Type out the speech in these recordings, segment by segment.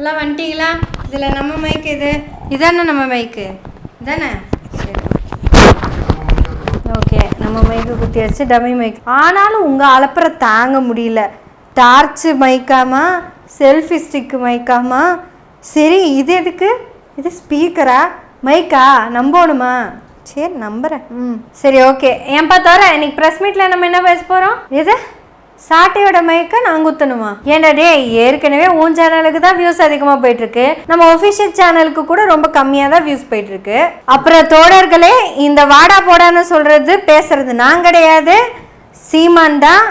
எல்லாம் வந்துட்டீங்களா? இதில் நம்ம மைக்கு இதானே நம்ம மைக்கு இதானே? சரி, ஓகே. நம்ம மைக்கு குத்தி வச்சு டம்மி மைக். ஆனாலும் உங்கள் அலப்பறை தாங்க முடியல. டார்ச்சு மைக்காமா, செல்ஃபி ஸ்டிக்கு மைக்காமா? சரி, இது எதுக்கு? இது ஸ்பீக்கரா மைக்கா? நம்பணுமா? சரி, நம்புகிறேன். சரி, ஓகே. ஏன்பா தவிர இன்னைக்கு ப்ரெஸ் மீட்டில் நம்ம என்ன பேச போகிறோம்? எது சாட்டையோட மைக்க நான் குத்தணுமா? ஏன்டா டே, ஏற்கனவே உன் சேனலுக்கு தான் வியூஸ் அதிகமாக போயிட்டுருக்கு. நம்ம ஒஃபிஷியல் சேனலுக்கு கூட ரொம்ப கம்மியாக தான் வியூஸ் போயிட்டுருக்கு. அப்புறம் தோழர்களே, இந்த வாடா போடான்னு சொல்கிறது பேசுறது நான் கிடையாது, சீமான் தான்.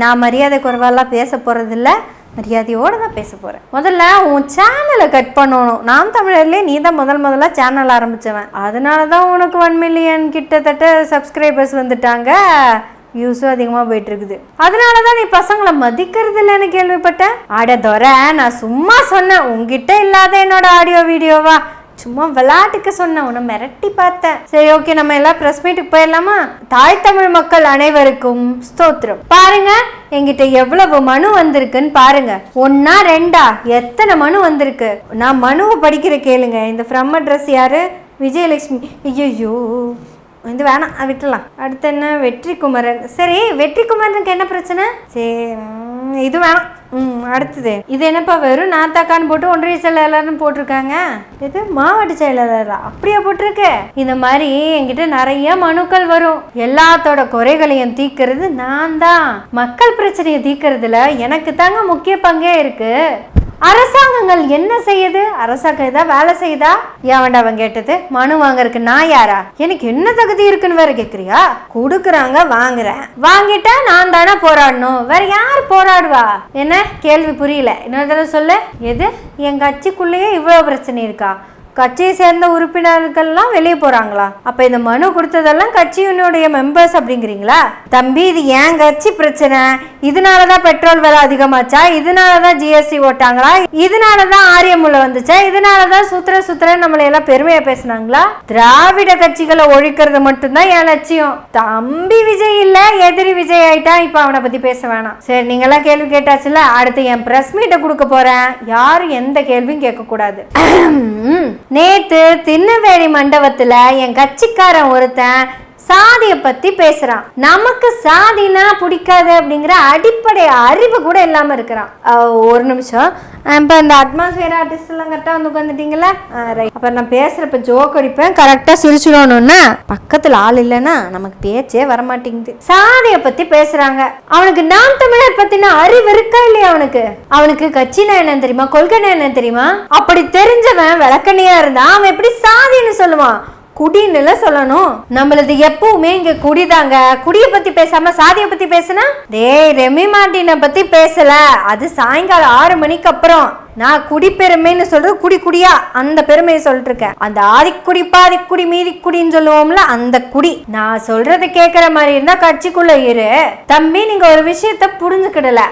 நான் மரியாதை குறைவாலாம் பேச போகிறதில்ல, மரியாதையோடு தான் பேச போகிறேன். முதல்ல உன் சேனலை கட் பண்ணணும். நாம் தமிழர்லேயே நீ தான் முதல்ல சேனல் ஆரம்பித்தவன். அதனால தான் உனக்கு 1 மில்லியன் கிட்டத்தட்ட சப்ஸ்கிரைபர்ஸ் வந்துட்டாங்க, வியூஸும் அதிகமாக போயிட்டுருக்குது. அதனால தான் நீ பசங்களை மதிக்கிறது இல்லைன்னு கேள்விப்பட்டேன். ஆடதோர நான் சும்மா சொன்னேன், உங்ககிட்ட இல்லாத என்னோட ஆடியோ வீடியோவா சும்மா விளையாட்டுக்கு சொன்னேன், உன்னை மிரட்டி பார்த்தேன். சரி, ஓகே, நம்ம எல்லாம் ப்ரெஸ் மீட்டுக்கு போயிடலாமா? தாய் தமிழ் மக்கள் அனைவருக்கும் ஸ்தோத்திரம். பாருங்க, என்கிட்ட எவ்வளவு மனு வந்திருக்குன்னு பாருங்க. 1 2 எத்தனை மனு வந்திருக்கு. நான் மனுவை படிக்கிற கேளுங்க. இந்த ஃப்ரம் அட்ரஸ் யாரு? விஜயலட்சுமி. ஐயோ, இது வேணாம், விட்டுலாம். அடுத்து என்ன? வெற்றிக்குமரன். சரி, வெற்றிக்குமரனுக்கு என்ன பிரச்சனை? சரி, இது வேணாம். அடுத்தது இது என்னப்பா? வெறும் நாத்தாக்கான்னு போட்டு ஒன்றிய செயலாளர்னு போட்டிருக்காங்க. இது மாவட்ட செயலாளரா? அப்படியே போட்டிருக்கு. இந்த மாதிரி என்கிட்ட நிறைய மனுக்கள் வரும். எல்லாத்தோட குறைகளையும் தீர்க்கிறது நான் தான். மக்கள் பிரச்சனையை தீர்க்கறதுல எனக்கு தாங்க முக்கிய பங்கே இருக்கு. அரசாங்கங்கள் என்ன செய்யுது? அரசாங்கம் ஏதாவது வேலை செய்யுதா? ஏன்டா அவன் கேட்டது? மனு வாங்கறதுக்கு நான் யாரா? எனக்கு என்ன தகுதி இருக்குன்னு வேற கேக்குறியா? கொடுக்குறாங்க, வாங்குறேன். வாங்கிட்டா நான் தானே போராடணும், வேற யார் போராடுவா? என்ன கேள்வி புரியல, இன்னொரு தடவை சொல்லு. எது? என் கட்சிக்குள்ளேயே இவ்வளவு பிரச்சனை இருக்கா? கட்சியை சேர்ந்த உறுப்பினர்கள்லாம் வெளியே போறாங்களா? அப்ப இந்த மனு கொடுத்ததெல்லாம் கட்சியினுடைய மெம்பர்ஸ் அப்படிங்கிறீங்களா? தம்பி, இது ஏன் கட்சி பிரச்சனை. இதனாலதான் பெட்ரோல் விலை அதிகமாச்சா? இதனாலதான் ஜிஎஸ்டி ஓட்டாங்களா? இதனாலதான் ஆரியமுள்ள வந்துச்சா? இதனாலதான் சுத்திர நம்மளை எல்லாம் பெருமையா பேசினாங்களா? திராவிட கட்சிகளை ஒழிக்கிறது மட்டும்தான் என் லட்சியம். தம்பி விஜய் இல்ல, எதிரி விஜய் ஆயிட்டா. இப்ப அவனை பத்தி பேச வேணாம். சரி, நீங்க எல்லாம் கேள்வி கேட்டாச்சுல, அடுத்து என் பிரஸ் மீட்டை கொடுக்க போறேன். யாரும் எந்த கேள்வியும் கேட்க கூடாது. நேத்து திருநெல்வேலி மண்டபத்துல என் கட்சிக்காரன் ஒருத்தன் சாதியை பத்தி பேசுறான். நமக்கு சாதினா பிடிக்காது அப்படிங்கிற அடிப்படை அறிவு கூட இல்லாம இருக்கிறான். ஒரு நிமிஷம், இப்போ இந்த அட்மாஸ்பியர் ஆர்டிஸ்ட் எல்லாம் கரெக்டா வந்து உட்காந்துட்டீங்களா? அப்ப நான் பேசுறப்ப ஜோக் அடிப்பேன், கரெக்டா சிரிச்சிடணும்னா. பக்கத்துல ஆள் இல்லைன்னா நமக்கு பேச்சே வரமாட்டேங்குது. சாதியை பத்தி பேசுறாங்க. அவனுக்கு நாம் தமிழர் பத்தின அறிவு இருக்கா இல்லையா? அவனுக்கு கட்சினா என்ன தெரியுமா? கொள்கைனா என்ன தெரியுமா? அப்படி தெரிஞ்சவன் விளக்கணையா இருந்தா அவன் எப்படி சாதின்னு சொல்லுவான்? குடின்னு சொல்லணும். நம்மளது எப்பவுமே இங்க குடிதாங்க. குடியை பத்தி பேசாம சாதியை பத்தி பேசுனா? டேய், ரெமி மார்ட்டினை பத்தி பேசல, அது சாயங்காலம் 6 மணிக்கு அப்புறம். நான் குடி பெருமைன்னு சொல்றது குடியா அந்த பெருமையை சொல்லிட்டு இருக்கேன். அந்த ஆதிக்குடி பாதிக்குடி மீதிக்குடின்னு சொல்லுவோம்ல, அந்த குடி. நான் சொல்றது கேட்கற மாதிரி இருந்தா கட்சிக்குள்ள இரு. தம்பி, நீங்க ஒரு விஷயத்த புரிஞ்சுக்கிடல.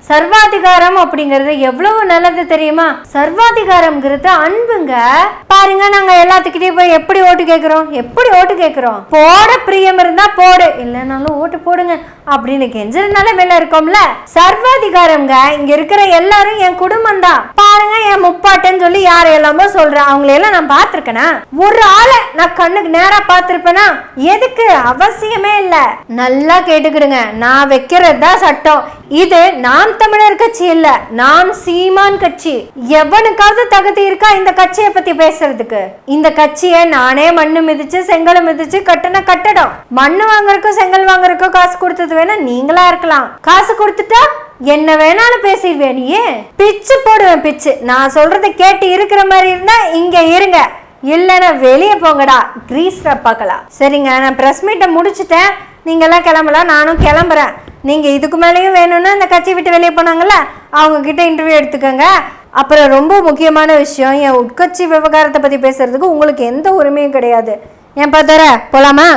சர்வாதிகாரம் அப்படிங்கிறது எவ்வளவு நல்லது தெரியுமா? சர்வாதிகாரம்ங்கிறது அன்புங்க. பாருங்க, நாங்க எல்லாத்துக்கிட்டே போய் எப்படி ஓட்டு கேட்கிறோம்? போட பிரியம் இருந்தா போடு, இல்லைனாலும் ஓட்டு போடுங்க அப்படின்னு கெஞ்சறதுனால மேல இருக்கோம்ல. சர்வாதிகாரம்ங்க. இங்க இருக்கிற எல்லாரும் என் குடும்பம் தான். பாருங்க, என் முப்பாட்டன்னு சொல்லி யாரை எல்லாமோ சொல்றேன். அவங்களையெல்லாம் நான் பார்த்திருக்கேனா? ஒரு ஆளை நான் கண்ணுக்கு நேரா பார்த்திருப்பேனா? எதுக்கு? அவசியமே இல்ல. நல்லா கேட்டுக்கிடுங்க, நான் வைக்கிறது தான் சட்டம். இது நாம் தமிழர் கட்சி இல்ல, நாம் சீமான் கட்சி. எவனுக்காவது தகுதி இருக்கா இந்த கட்சியை பத்தி பேசுறதுக்கு? இந்த கட்சியை நானே மண்ணு மிதிச்சு செங்கல் மிதிச்சு கட்டின கட்டடம். மண்ணு வாங்குறதுக்கோ செங்கல் வாங்குறதுக்கோ காசு கொடுத்தது வேணா நீங்களா இருக்கலாம். காசு கொடுத்துட்டா என்ன வேணாலும் பேசிடுவேன். நீயே பிச்சு போடுவேன், பிச்சு. நான் சொல்றத கேட்டு இருக்கிற மாதிரி இருந்தா இங்க இருங்க, இல்லைன்னா வெளியே போங்கடா, கிரீஸ்ல பார்க்கலாம். சரிங்க, நான் பிரஸ் மீட்டை முடிச்சுட்டேன். நீங்கெல்லாம் கிளம்பலாம், நானும் கிளம்புறேன். நீங்க இதுக்கு மேலேயும் வேணும்னா இந்த கட்சி விட்டு வெளியே போனாங்கல்ல, அவங்க கிட்ட இன்டர்வியூ எடுத்துக்கோங்க. அப்புறம் ரொம்ப முக்கியமான விஷயம், என் உட்கட்சி விவகாரத்தை பத்தி பேசுறதுக்கு உங்களுக்கு எந்த உரிமையும் கிடையாது. ஏன் பார்த்தர போலாமா?